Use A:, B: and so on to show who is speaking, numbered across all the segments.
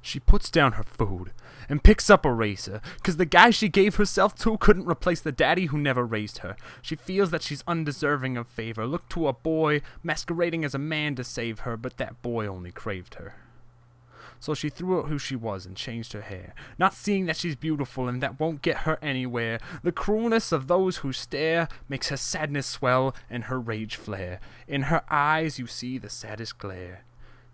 A: She puts down her food and picks up a razor, 'cause the guy she gave herself to couldn't replace the daddy who never raised her. She feels that she's undeserving of favor, looked to a boy masquerading as a man to save her, but that boy only craved her. So she threw out who she was and changed her hair, not seeing that she's beautiful and that won't get her anywhere. The cruelness of those who stare makes her sadness swell and her rage flare. In her eyes you see the saddest glare.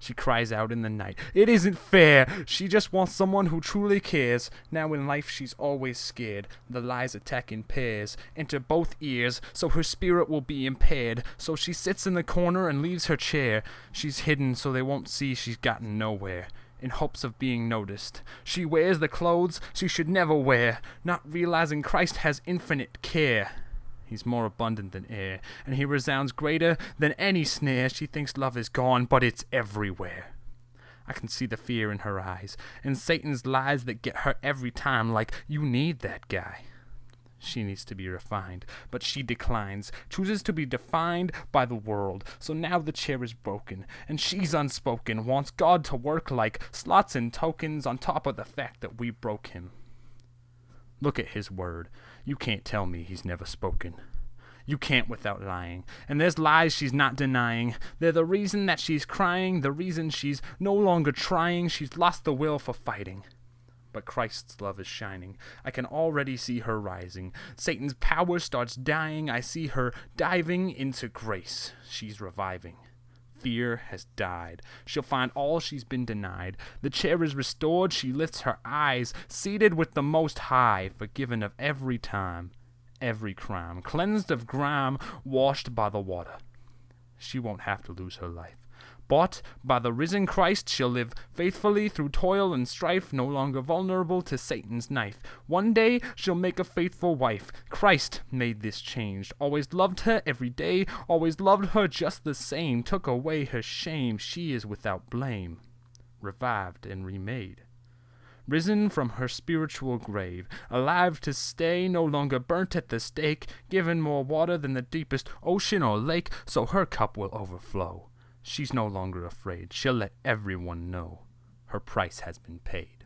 A: She cries out in the night, "It isn't fair!" She just wants someone who truly cares. Now in life she's always scared. The lies attack in pairs, enter both ears, so her spirit will be impaired. So she sits in the corner and leaves her chair. She's hidden so they won't see she's gotten nowhere. In hopes of being noticed, she wears the clothes she should never wear, not realizing Christ has infinite care. He's more abundant than air, and he resounds greater than any snare. She thinks love is gone, but it's everywhere. I can see the fear in her eyes, and Satan's lies that get her every time, like, "You need that guy." She needs to be refined, but she declines, chooses to be defined by the world. So now the chair is broken, and she's unspoken, wants God to work like slots and tokens on top of the fact that we broke him. Look at his word. You can't tell me he's never spoken. You can't without lying. And there's lies she's not denying. They're the reason that she's crying, the reason she's no longer trying. She's lost the will for fighting. But Christ's love is shining. I can already see her rising. Satan's power starts dying. I see her diving into grace. She's reviving. Fear has died. She'll find all she's been denied. The chair is restored. She lifts her eyes, seated with the Most High, forgiven of every time, every crime, cleansed of grime, washed by the water. She won't have to lose her life. Bought by the risen Christ, she'll live faithfully through toil and strife, no longer vulnerable to Satan's knife. One day, she'll make a faithful wife. Christ made this change. Always loved her every day, always loved her just the same. Took away her shame, she is without blame. Revived and remade. Risen from her spiritual grave, alive to stay, no longer burnt at the stake, given more water than the deepest ocean or lake, so her cup will overflow. She's no longer afraid. She'll let everyone know her price has been paid.